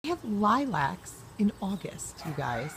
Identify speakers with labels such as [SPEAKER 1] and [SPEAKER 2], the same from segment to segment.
[SPEAKER 1] We have lilacs in August, you guys.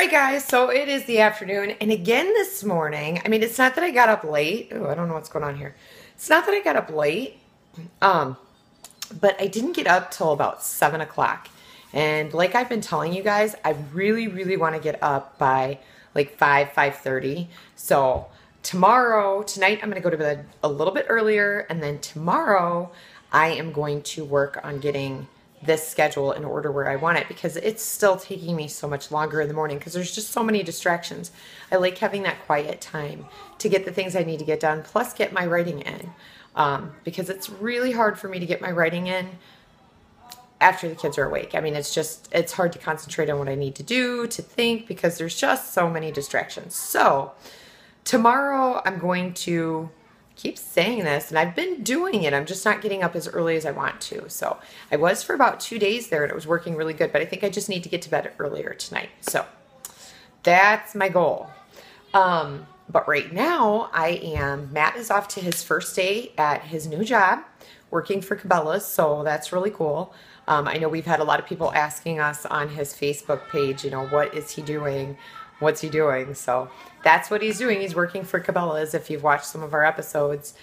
[SPEAKER 1] Guys, so it is the afternoon, and again this morning, I mean, it's not that I got up late. Oh, I don't know what's going on here. It's not that I got up late, but I didn't get up till about 7 o'clock. And like I've been telling you guys, I really want to get up by like 5:30. So tonight I'm going to go to bed a little bit earlier, and then tomorrow I am going to work on getting this schedule in order where I want it, because it's still taking me so much longer in the morning because there's just so many distractions. I like having that quiet time to get the things I need to get done, plus get my writing in, because it's really hard for me to get my writing in after the kids are awake. I mean, it's hard to concentrate on what I need to do, to think, because there's just so many distractions. So tomorrow I'm going to keep saying this, and I've been doing it. I'm just not getting up as early as I want to. So I was for about 2 days there, and it was working really good, but I think I just need to get to bed earlier tonight. So that's my goal. But right now Matt is off to his first day at his new job, working for Cabela's. So that's really cool. I know we've had a lot of people asking us on his Facebook page, you know, what is he doing? What's he doing? So that's what he's doing. He's working for Cabela's. If you've watched some of our episodes,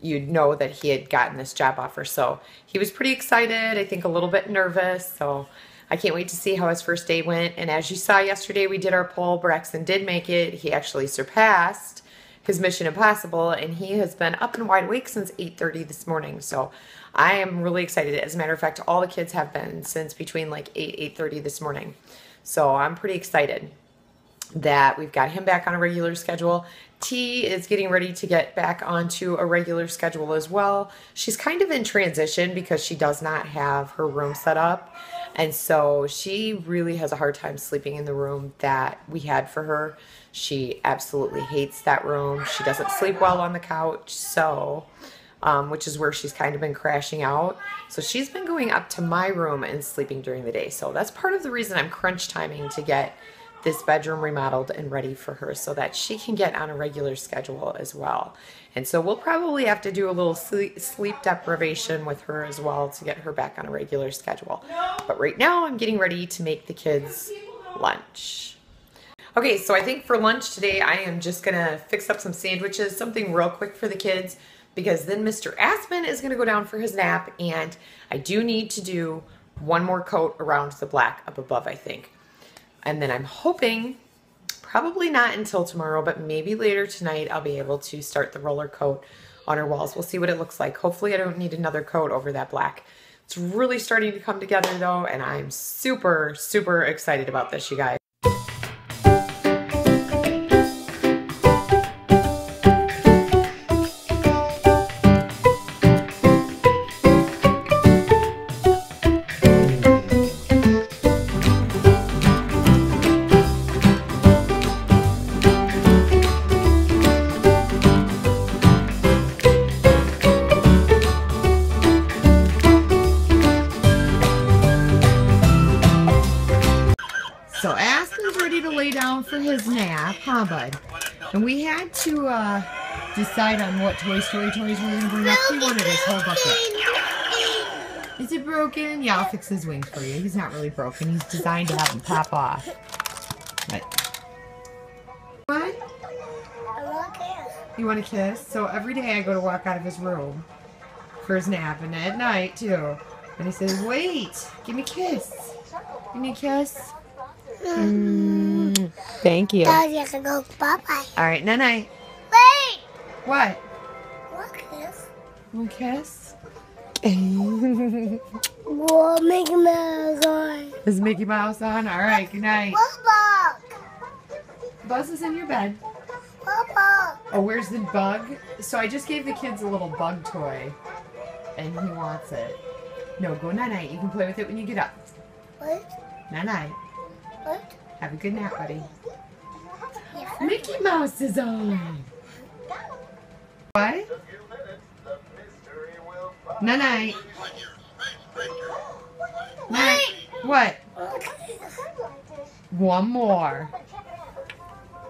[SPEAKER 1] you'd know that he had gotten this job offer. So he was pretty excited, I think a little bit nervous. So I can't wait to see how his first day went. And as you saw yesterday, we did our poll. Braxton did make it. He actually surpassed his Mission Impossible, and he has been up and wide awake since 8:30 this morning. So I am really excited. As a matter of fact, all the kids have been since between like 8:30 this morning. So I'm pretty excited that we've got him back on a regular schedule. T is getting ready to get back onto a regular schedule as well. She's kind of in transition because she does not have her room set up. And so she really has a hard time sleeping in the room that we had for her. She absolutely hates that room. She doesn't sleep well on the couch, so which is where she's kind of been crashing out. So she's been going up to my room and sleeping during the day. So that's part of the reason I'm crunch timing to get this bedroom remodeled and ready for her so that she can get on a regular schedule as well. And so we'll probably have to do a little sleep deprivation with her as well to get her back on a regular schedule. But right now I'm getting ready to make the kids lunch. Okay, so I think for lunch today I am just gonna fix up some sandwiches, something real quick for the kids, because then Mr. Aspen is going to go down for his nap, and I do need to do one more coat around the black up above, I think. And then I'm hoping, probably not until tomorrow, but maybe later tonight, I'll be able to start the roller coat on our walls. We'll see what it looks like. Hopefully I don't need another coat over that black. It's really starting to come together though, and I'm super excited about this, you guys. So Aspen's ready to lay down for his nap, huh, bud? And we had to decide on what Toy Story toys we're going to bring up. He wanted his whole bucket. Is it broken? Yeah, I'll fix his wings for you. He's not really broken. He's designed to have them pop off. But what?
[SPEAKER 2] I want a kiss.
[SPEAKER 1] You want a kiss? So every day I go to walk out of his room for his nap, and at night too. And he says, wait, give me a kiss. Give me a kiss. Thank you.
[SPEAKER 2] Daddy, I can go bye-bye.
[SPEAKER 1] All right, night-night.
[SPEAKER 2] Wait!
[SPEAKER 1] What?
[SPEAKER 2] What kiss?
[SPEAKER 1] Want a kiss?
[SPEAKER 2] Whoa, Mickey Mouse on.
[SPEAKER 1] Is Mickey Mouse on? All right, good night.
[SPEAKER 2] What bug?
[SPEAKER 1] Buzz is in your bed.
[SPEAKER 2] What bug?
[SPEAKER 1] Oh, where's the bug? So I just gave the kids a little bug toy. and he wants it. No, go night-night. You can play with it when you get up.
[SPEAKER 2] What?
[SPEAKER 1] Night-night.
[SPEAKER 2] What?
[SPEAKER 1] Have a good nap, buddy.
[SPEAKER 2] Yes.
[SPEAKER 1] Mickey Mouse is on. What? Night-night. Night. What? One more.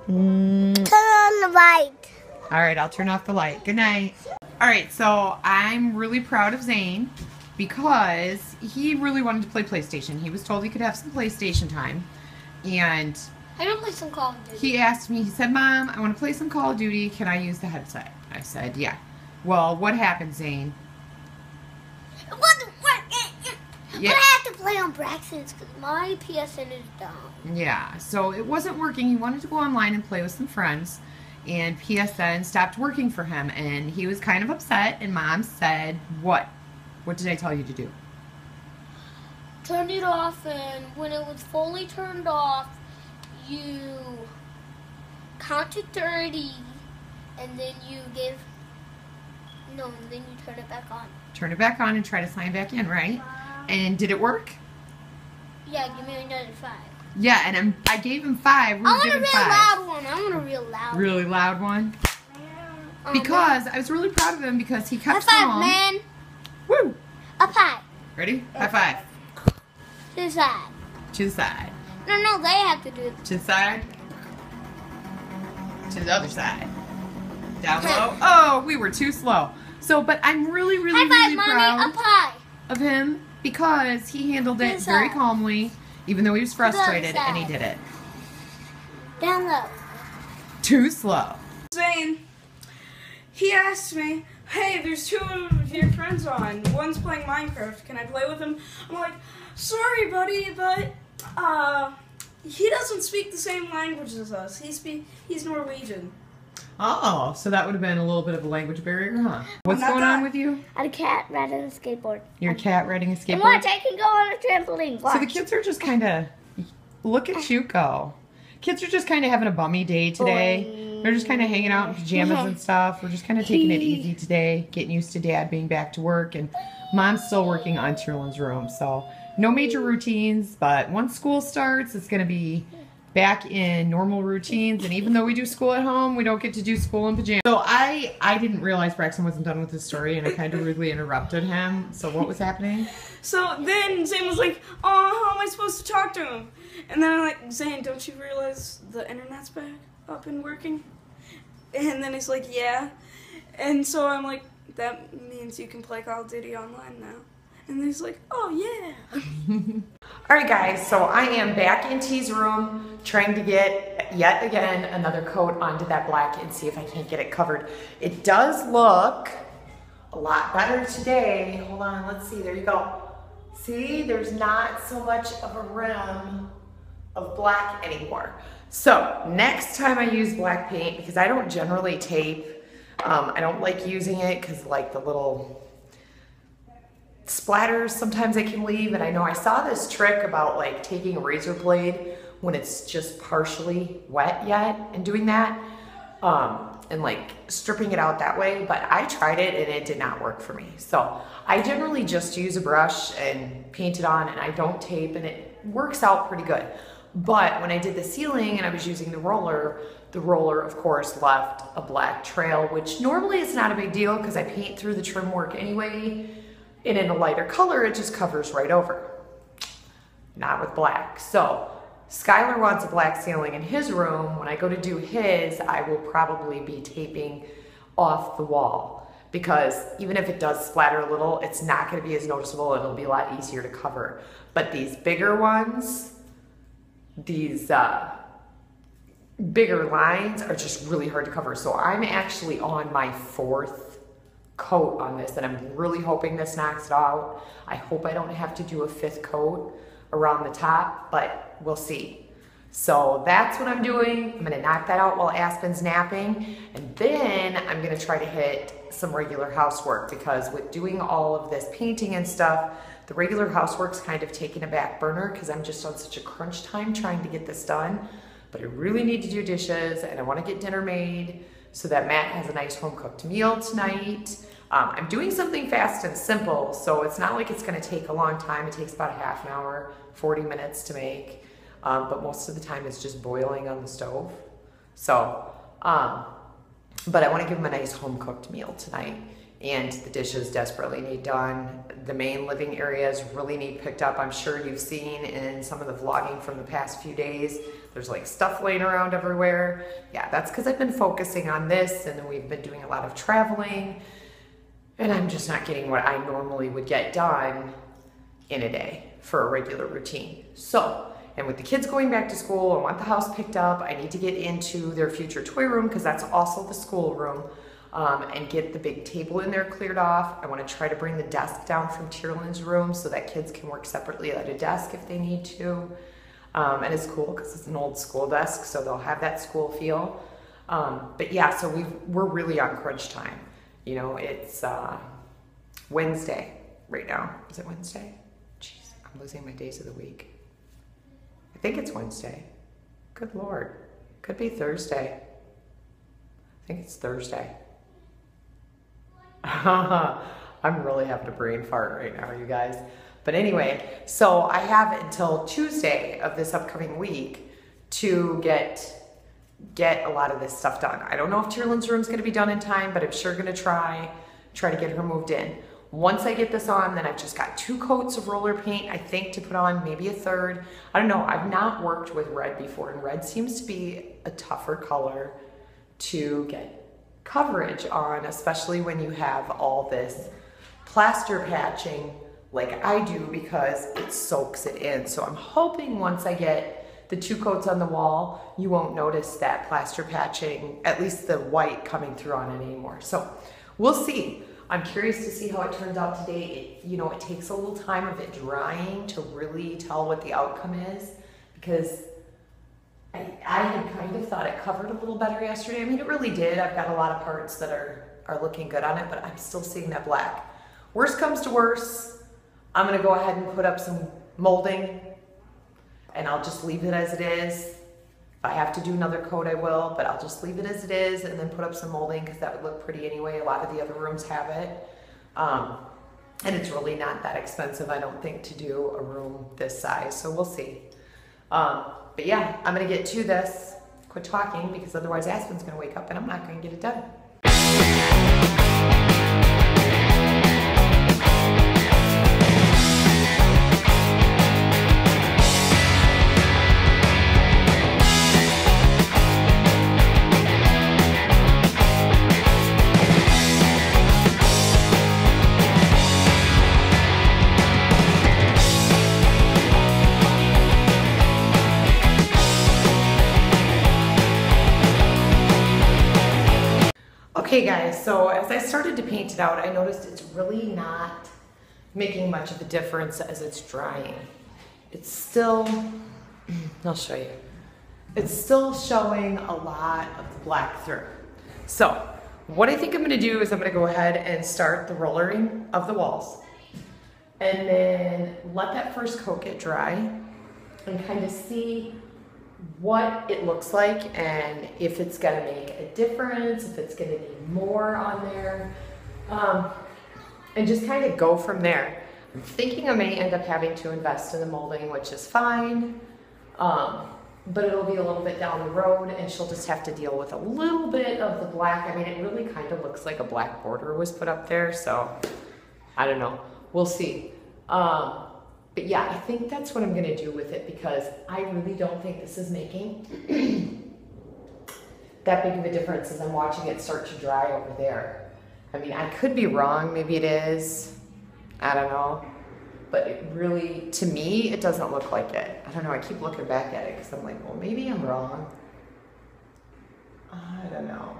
[SPEAKER 2] Turn on the light.
[SPEAKER 1] All right, I'll turn off the light. Good night. All right, so I'm really proud of Zane because he really wanted to play PlayStation. He was told he could have some PlayStation time. And
[SPEAKER 2] I don't play some Call of Duty.
[SPEAKER 1] he asked me, he said, Mom, I want to play some Call of Duty. Can I use the headset? I said, yeah. Well, what happened, Zane?
[SPEAKER 2] Yeah. But I have to play on Braxton's because my PSN is down.
[SPEAKER 1] Yeah, so it wasn't working. He wanted to go online and play with some friends, and PSN stopped working for him, and he was kind of upset, and Mom said, what? What did I tell you to do?
[SPEAKER 2] Turned it off, and when it was fully turned off, you count to 30, and then you turn it back on.
[SPEAKER 1] Turn it back on and try to sign back in, right? And did it work?
[SPEAKER 2] Yeah, give me another 5.
[SPEAKER 1] Yeah, and I gave him 5.
[SPEAKER 2] I want a real loud one. I want a real loud one.
[SPEAKER 1] Really loud one? Because I was really proud of him because he kept
[SPEAKER 2] High
[SPEAKER 1] calm.
[SPEAKER 2] five, man.
[SPEAKER 1] Woo!
[SPEAKER 2] Up high.
[SPEAKER 1] Ready? High five.
[SPEAKER 2] To the side.
[SPEAKER 1] To the side.
[SPEAKER 2] No, they have to do it.
[SPEAKER 1] To the side. To the other side. Down low. Oh, we were too slow. So, but I'm really, really,
[SPEAKER 2] High five,
[SPEAKER 1] really
[SPEAKER 2] Mommy.
[SPEAKER 1] proud
[SPEAKER 2] Up high.
[SPEAKER 1] of him because he handled it
[SPEAKER 2] This
[SPEAKER 1] very
[SPEAKER 2] side.
[SPEAKER 1] calmly, even though he was frustrated, and he
[SPEAKER 2] side.
[SPEAKER 1] did it.
[SPEAKER 2] Down low.
[SPEAKER 1] Too slow.
[SPEAKER 3] Zane, he asked me, hey, there's 2 of your friends on. One's playing Minecraft. Can I play with him? I'm like, sorry, buddy, but he doesn't speak the same language as us. He's Norwegian.
[SPEAKER 1] Oh, so that would have been a little bit of a language barrier, huh? What's
[SPEAKER 3] Not
[SPEAKER 1] going
[SPEAKER 3] that.
[SPEAKER 1] on with you?
[SPEAKER 2] I had a cat riding a skateboard.
[SPEAKER 1] Your cat riding a
[SPEAKER 2] And
[SPEAKER 1] skateboard?
[SPEAKER 2] watch, I can go on a trampoline. Watch.
[SPEAKER 1] So the kids are just kind of, look at you go. Kids are just kind of having a bummy day today. They're just kind of hanging out in pajamas and stuff. We're just kind of taking it easy today, getting used to Dad being back to work, and Mom's still working on Tierland's room. So no major routines, but once school starts, it's going to be back in normal routines. And even though we do school at home, we don't get to do school in pajamas. So I didn't realize Braxton wasn't done with his story, and I kind of rudely interrupted him. So what was happening?
[SPEAKER 3] So then Zane was like, oh, how am I supposed to talk to him? And then I'm like, Zane, don't you realize the internet's back up and working? And then he's like, yeah. And so I'm like, that means you can play Call of Duty online now. And he's like, oh, yeah.
[SPEAKER 1] All right, guys, so I am back in T's room trying to get, yet again, another coat onto that black and see if I can't get it covered. It does look a lot better today. Hold on, let's see, there you go. See, there's not so much of a rim of black anymore. So next time I use black paint, because I don't generally tape, I don't like using it because like the little splatters sometimes I can leave, and I know I saw this trick about like taking a razor blade when it's just partially wet yet and doing that and like stripping it out that way, but I tried it and it did not work for me. So I generally just use a brush and paint it on, and I don't tape, and it works out pretty good. But when I did the ceiling and I was using the roller of course left a black trail, which normally is not a big deal because I paint through the trim work anyway. And in a lighter color, it just covers right over. Not with black. So Skylar wants a black ceiling in his room. When I go to do his, I will probably be taping off the wall, because even if it does splatter a little, it's not going to be as noticeable, and it'll be a lot easier to cover. But these bigger ones, these bigger lines are just really hard to cover. So I'm actually on my 4th coat on this, and I'm really hoping this knocks it out. I hope I don't have to do a 5th coat around the top, but we'll see. So that's what I'm doing. I'm gonna knock that out while Aspen's napping, and then I'm gonna try to hit some regular housework, because with doing all of this painting and stuff, the regular housework's kind of taking a back burner because I'm just on such a crunch time trying to get this done. But I really need to do dishes, and I want to get dinner made so that Matt has a nice home-cooked meal tonight. I'm doing something fast and simple, so it's not like it's going to take a long time. It takes about a half an hour, 40 minutes to make, but most of the time it's just boiling on the stove. So, but I want to give them a nice home-cooked meal tonight, and the dishes desperately need done. The main living areas really need picked up. I'm sure you've seen in some of the vlogging from the past few days, there's like stuff laying around everywhere. Yeah, that's because I've been focusing on this, and then we've been doing a lot of traveling, and I'm just not getting what I normally would get done in a day for a regular routine. So, and with the kids going back to school, I want the house picked up. I need to get into their future toy room because that's also the school room, and get the big table in there cleared off. I want to try to bring the desk down from Tierlin's room so that kids can work separately at a desk if they need to. And it's cool because it's an old school desk, so they'll have that school feel. But yeah, so we're really on crunch time. You know, it's Wednesday right now. Is it Wednesday? Jeez, I'm losing my days of the week. I think it's Wednesday. Good Lord. Could be Thursday. I think it's Thursday. I'm really having a brain fart right now, you guys. But anyway, so I have until Tuesday of this upcoming week to get a lot of this stuff done. I don't know if Tierlin's room's gonna be done in time, but I'm sure gonna try to get her moved in. Once I get this on, then I've just got 2 coats of roller paint, I think, to put on, maybe a third. I don't know, I've not worked with red before, and red seems to be a tougher color to get coverage on, especially when you have all this plaster patching like I do, because it soaks it in. So I'm hoping once I get the 2 coats on the wall, you won't notice that plaster patching, at least the white, coming through on it anymore. So we'll see. I'm curious to see how it turns out today. You know, it takes a little time of it drying to really tell what the outcome is, because I had kind of thought it covered a little better yesterday. I mean, it really did. I've got a lot of parts that are looking good on it, but I'm still seeing that black. Worst comes to worst, I'm gonna go ahead and put up some molding, and I'll just leave it as it is. If I have to do another coat, I will, but I'll just leave it as it is and then put up some molding because that would look pretty anyway. A lot of the other rooms have it. And it's really not that expensive, I don't think, to do a room this size, so we'll see. But yeah, I'm gonna get to this, quit talking, because otherwise Aspen's gonna wake up and I'm not gonna get it done. Okay guys, so as I started to paint it out, I noticed it's really not making much of a difference as it's drying. It's still, I'll show you. It's still showing a lot of the black through. So what I think I'm gonna do is I'm gonna go ahead and start the rollering of the walls, and then let that first coat get dry and kind of see what it looks like and if it's gonna make a difference, if it's gonna need more on there, and just kind of go from there. I'm thinking I may end up having to invest in the molding, which is fine, but it'll be a little bit down the road, and she'll just have to deal with a little bit of the black. I mean, it really kind of looks like a black border was put up there, so I don't know, we'll see. But yeah, I think that's what I'm gonna do with it, because I really don't think this is making that big of a difference as I'm watching it start to dry over there. I mean, I could be wrong, maybe it is, I don't know. But it really, to me, it doesn't look like it. I don't know, I keep looking back at it because I'm like, well, maybe I'm wrong. I don't know.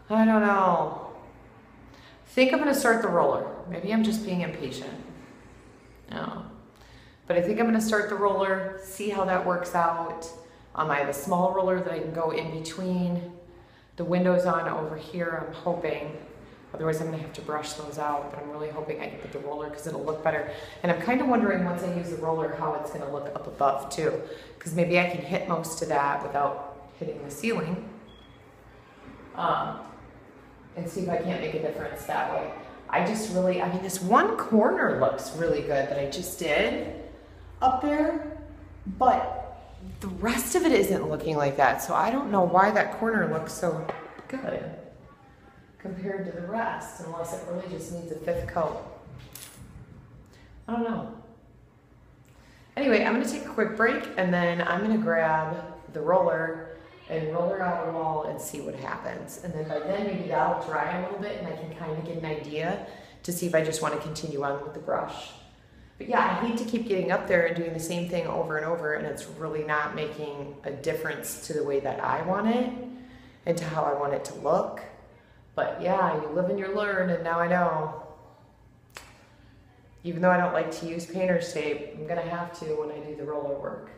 [SPEAKER 1] I don't know. I think I'm gonna start the roller. Maybe I'm just being impatient. No. But I think I'm gonna start the roller, see how that works out. I have a small roller that I can go in between the windows on over here, I'm hoping. Otherwise I'm gonna have to brush those out, but I'm really hoping I can put the roller because it'll look better. And I'm kind of wondering once I use the roller how it's gonna look up above too, because maybe I can hit most of that without hitting the ceiling. and see if I can't make a difference that way. I just really, I mean, this one corner looks really good that I just did up there, but the rest of it isn't looking like that. So I don't know why that corner looks so good compared to the rest, unless it really just needs a 5th coat. I don't know. Anyway, I'm gonna take a quick break and then I'm gonna grab the roller and roll her out the wall and see what happens. And then by then maybe that'll dry a little bit and I can kind of get an idea to see if I just want to continue on with the brush. But yeah, I hate to keep getting up there and doing the same thing over and over, and it's really not making a difference to the way that I want it and to how I want it to look. But yeah, you live and you learn, and now I know. Even though I don't like to use painter's tape, I'm gonna have to when I do the roller work.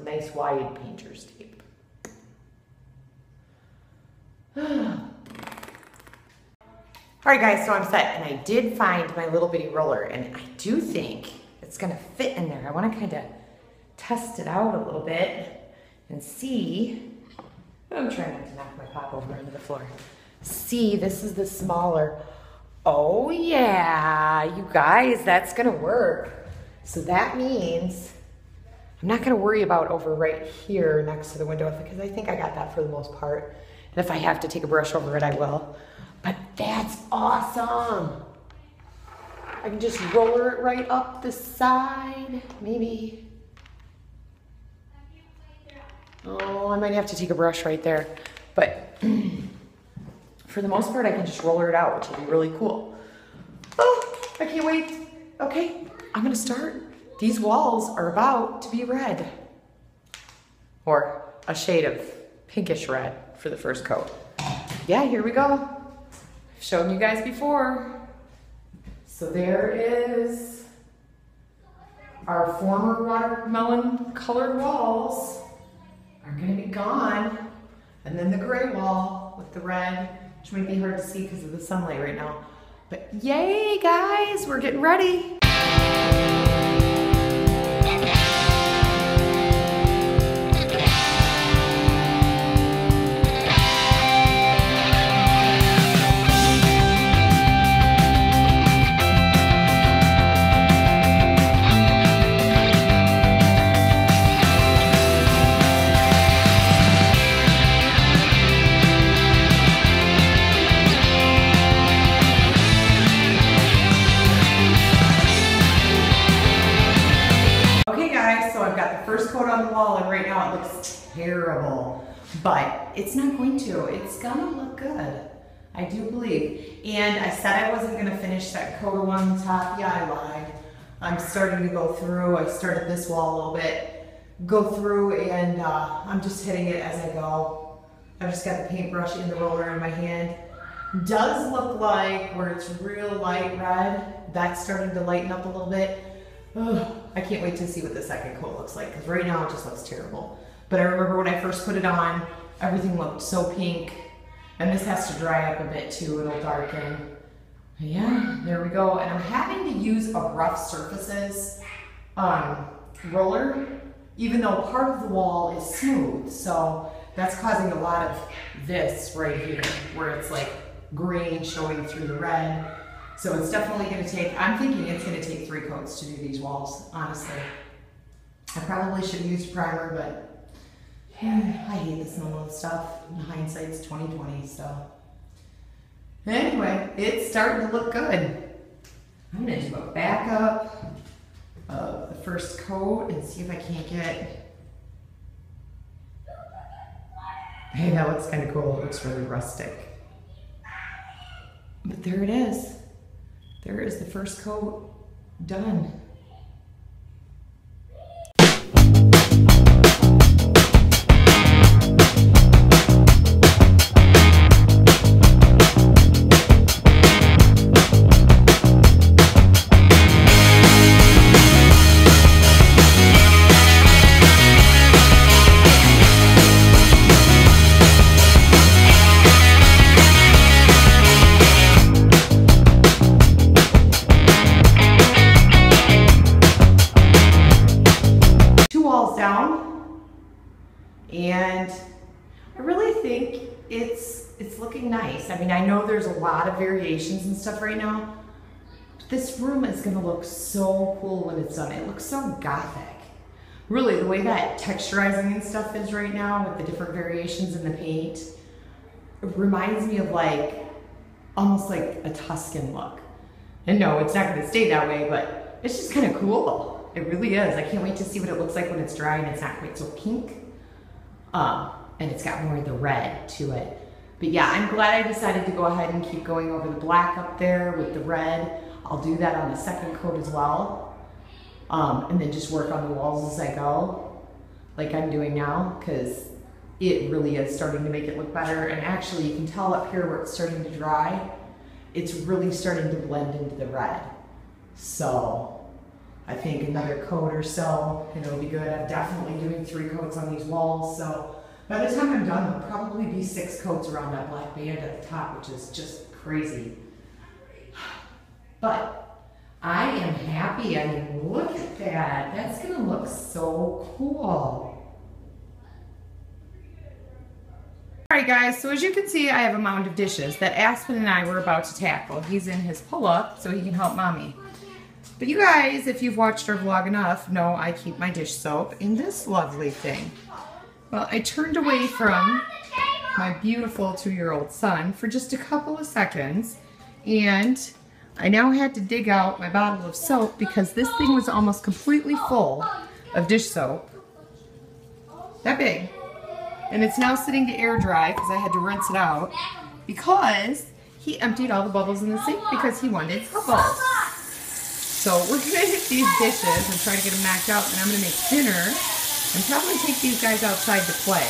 [SPEAKER 1] Nice wide painter's tape. Alright guys, so I'm set, and I did find my little bitty roller, and I do think it's gonna fit in there. I wanna kinda test it out a little bit and see. I'm trying not to knock my pop over into the floor. See, this is the smaller. Oh yeah, you guys, that's gonna work. So that means I'm not gonna worry about over right here next to the window, because I think I got that for the most part. And if I have to take a brush over it, I will. But that's awesome. I can just roller it right up the side, maybe. Oh, I might have to take a brush right there. But for the most part, I can just roller it out, which will be really cool. Oh, I can't wait. Okay, I'm gonna start. These walls are about to be red. Or a shade of pinkish red for the first coat. Yeah, here we go. I've shown you guys before. So there is our former watermelon colored walls are gonna be gone. And then the gray wall with the red, which might be hard to see because of the sunlight right now. But yay, guys, we're getting ready. On the wall, and right now it looks terrible, but it's not going to. It's gonna look good, I do believe. And I said I wasn't gonna finish that coat on top. Yeah, I lied. I'm starting to go through. I started this wall a little bit, go through, and I'm just hitting it as I go. I've just got the paintbrush and the roller in my hand. Does look like where it's real light red, that's starting to lighten up a little bit. Ugh, I can't wait to see what the second coat looks like, because right now it just looks terrible. But I remember when I first put it on, everything looked so pink. And this has to dry up a bit too, it'll darken. Yeah, there we go. And I'm having to use a rough surfaces roller, even though part of the wall is smooth. So that's causing a lot of this right here, where it's like green showing through the red. So it's definitely gonna take, I'm thinking it's gonna take 3 coats to do these walls, honestly. I probably should have used primer, but yeah, I hate the smell of stuff. In hindsight's 20/20, so. Anyway, it's starting to look good. I'm gonna do a backup of the first coat and see if I can't get, hey, that looks kind of cool. It looks really rustic. But there it is. There is the first coat done. it's looking nice. I mean, I know there's a lot of variations and stuff right now. But this room is gonna look so cool when it's done. It looks so gothic. Really, the way that texturizing and stuff is right now with the different variations in the paint, it reminds me of like, almost like a Tuscan look. And no, it's not gonna stay that way, but it's just kind of cool. It really is. I can't wait to see what it looks like when it's dry and it's not quite so pink. And it's got more of the red to it. But yeah, I'm glad I decided to go ahead and keep going over the black up there with the red. I'll do that on the second coat as well. And then just work on the walls as I go, like I'm doing now, because it really is starting to make it look better. And actually, you can tell up here where it's starting to dry, it's really starting to blend into the red. So I think another coat or so, and it'll be good. I'm definitely doing 3 coats on these walls. So by the time I'm done, there'll probably be 6 coats around that black band at the top, which is just crazy. But I am happy. I mean, look at that. That's gonna look so cool. All right, guys, so as you can see, I have a mound of dishes that Aspen and I were about to tackle. He's in his pull-up so he can help Mommy. But you guys, if you've watched our vlog enough, know I keep my dish soap in this lovely thing. Well, I turned away from my beautiful 2-year-old son for just a couple of seconds, and I now had to dig out my bottle of soap because this thing was almost completely full of dish soap. That big. And it's now sitting to air dry because I had to rinse it out because he emptied all the bubbles in the sink because he wanted bubbles. So we're going to hit these dishes and try to get them knocked out, and I'm going to make dinner and probably take these guys outside to play.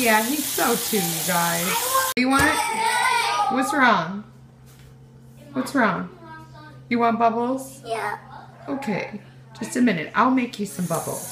[SPEAKER 1] Yeah, he's so too, you guys. You want it? What's wrong? What's wrong? You want bubbles?
[SPEAKER 2] Yeah.
[SPEAKER 1] Okay, just a minute. I'll make you some bubbles.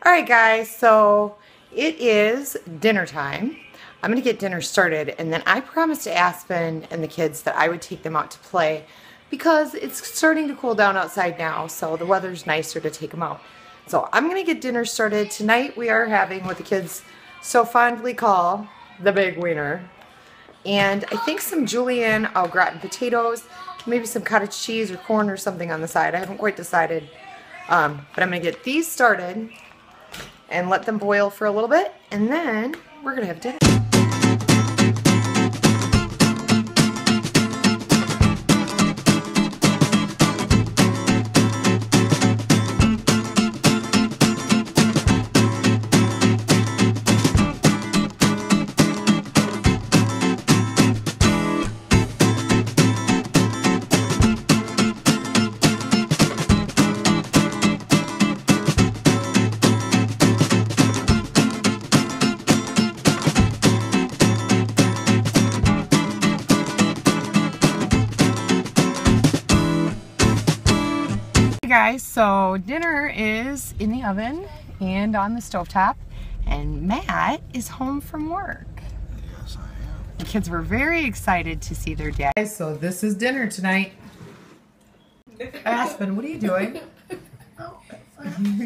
[SPEAKER 1] Alright guys, so it is dinner time. I'm going to get dinner started, and then I promised Aspen and the kids that I would take them out to play because it's starting to cool down outside now, so the weather's nicer to take them out. So I'm going to get dinner started. Tonight we are having what the kids so fondly call the big wiener. And I think some julienne au gratin potatoes, maybe some cottage cheese or corn or something on the side. I haven't quite decided, but I'm going to get these started and let them boil for a little bit, and then we're gonna have dinner. Guys, so dinner is in the oven and on the stovetop, and Matt is home from work.
[SPEAKER 4] Yes, I am.
[SPEAKER 1] The kids were very excited to see their dad. So this is dinner tonight. Aspen, what are you doing?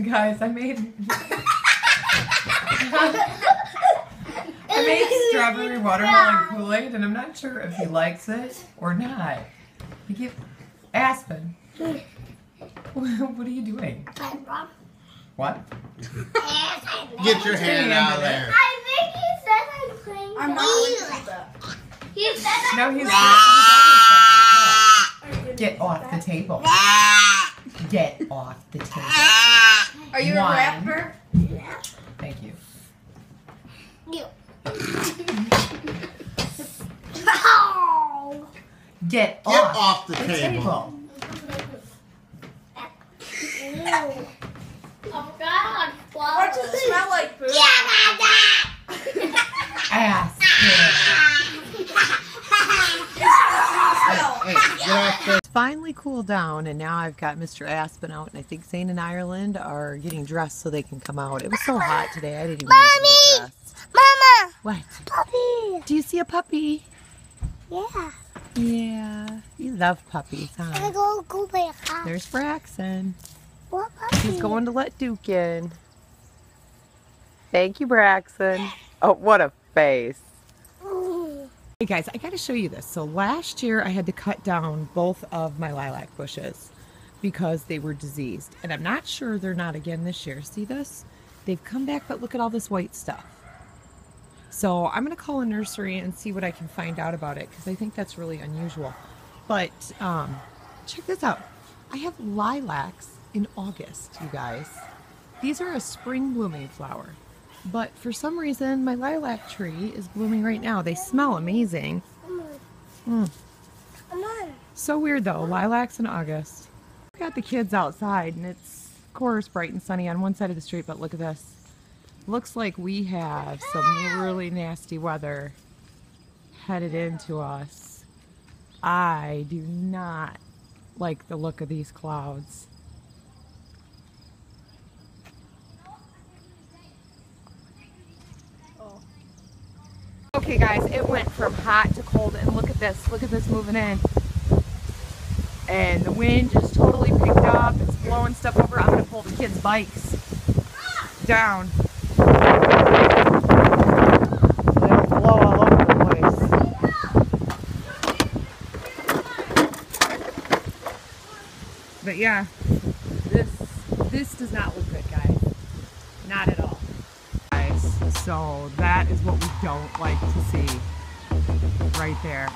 [SPEAKER 1] Guys, I made strawberry watermelon Kool-Aid, and I'm not sure if he likes it or not. Aspen. What are you doing? What?
[SPEAKER 4] Get your hand out of there.
[SPEAKER 2] I think he said I'm playing.
[SPEAKER 3] I'm not going to do that.
[SPEAKER 2] He said
[SPEAKER 1] No, he's Get off the table. Get off the table.
[SPEAKER 3] Are you a rapper?
[SPEAKER 2] Yeah.
[SPEAKER 1] Thank you.
[SPEAKER 2] Oh.
[SPEAKER 1] Get
[SPEAKER 4] Get
[SPEAKER 1] off
[SPEAKER 4] off the table.
[SPEAKER 2] Oh God!
[SPEAKER 3] Why does it smell like food?
[SPEAKER 1] Ass.
[SPEAKER 4] Hey, get off the...
[SPEAKER 1] It's finally cooled down, and now I've got Mr. Aspen out, and I think Zane and Ireland are getting dressed so they can come out. It was so hot today, I didn't even make them get dressed.
[SPEAKER 2] Mama!
[SPEAKER 1] What?
[SPEAKER 2] Puppy!
[SPEAKER 1] Do you see a puppy?
[SPEAKER 2] Yeah.
[SPEAKER 1] Yeah. You love puppies,
[SPEAKER 2] I
[SPEAKER 1] huh?
[SPEAKER 2] go back out.
[SPEAKER 1] There's Braxton.
[SPEAKER 2] What puppy?
[SPEAKER 1] He's going to let Duke in. Thank you, Braxton. Oh, what a face. Hey guys, I gotta show you this. So last year I had to cut down both of my lilac bushes because they were diseased. And I'm not sure they're not again this year. See this? They've come back, but look at all this white stuff. So I'm gonna call a nursery and see what I can find out about it because I think that's really unusual. But check this out. I have lilacs in August, you guys. These are a spring blooming flower. But for some reason, my lilac tree is blooming right now. They smell amazing.
[SPEAKER 2] Come on.
[SPEAKER 1] So weird though, lilacs in August. I've got the kids outside and it's, of course, bright and sunny on one side of the street, but look at this. Looks like we have some really nasty weather headed into us. I do not like the look of these clouds. Okay guys, it went from hot to cold, and look at this moving in. And the wind just totally picked up, it's blowing stuff over. I'm gonna pull the kids' bikes down. They'll blow all over the place. But yeah, this does not look good, guys. Not at all. So that is what we don't like to see right there.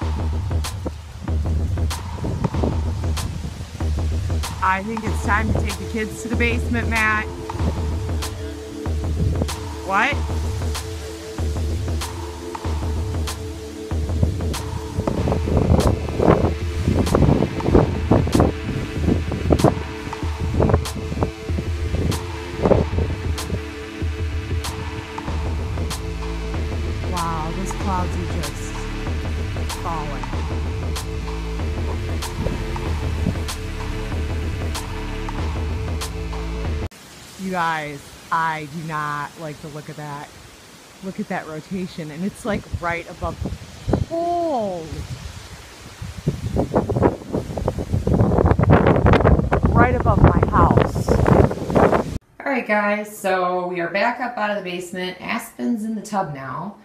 [SPEAKER 1] I think it's time to take the kids to the basement, Matt. What? Wow, those clouds are just falling. You guys, I do not like the look of that. Look at that rotation, and it's like right above the pole. Right above my house. Alright guys, so we are back up out of the basement. Aspen's in the tub now.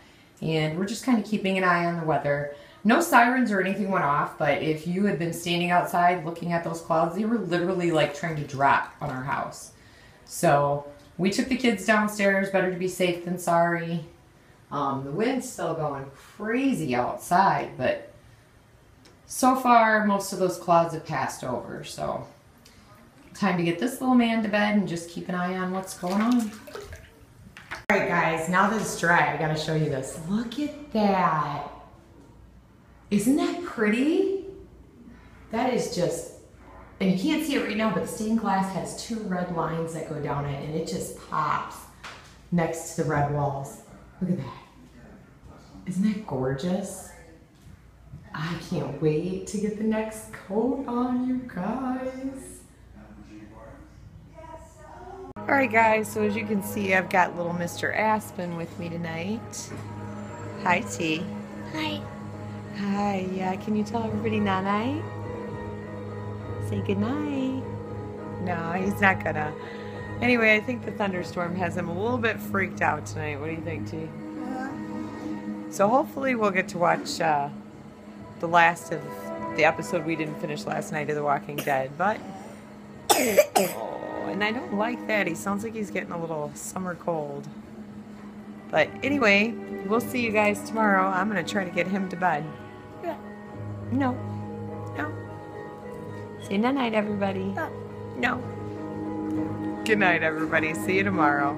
[SPEAKER 1] And we're just kind of keeping an eye on the weather. No sirens or anything went off, but if you had been standing outside looking at those clouds, they were literally like trying to drop on our house. So we took the kids downstairs, better to be safe than sorry. The wind's still going crazy outside, but so far most of those clouds have passed over. So time to get this little man to bed and just keep an eye on what's going on. Alright guys, now that it's dry, I gotta show you this. Look at that. Isn't that pretty? That is just, and you can't see it right now, but the stained glass has two red lines that go down it, and it just pops next to the red walls. Look at that. Isn't that gorgeous? I can't wait to get the next coat on, you guys. Alright guys, so as you can see, I've got little Mr. Aspen with me tonight. Hi, T.
[SPEAKER 2] Hi.
[SPEAKER 1] Hi, yeah, can you tell everybody night-night? Say goodnight. No, he's not gonna. Anyway, I think the thunderstorm has him a little bit freaked out tonight. What do you think, T? So hopefully we'll get to watch the last of the episode we didn't finish last night of The Walking Dead, but... And I don't like that. He sounds like he's getting a little summer cold. But anyway, we'll see you guys tomorrow. I'm going to try to get him to bed.
[SPEAKER 2] Yeah.
[SPEAKER 1] No. No. Say night-night, everybody.
[SPEAKER 2] No.
[SPEAKER 1] No. Good night, everybody. See you tomorrow.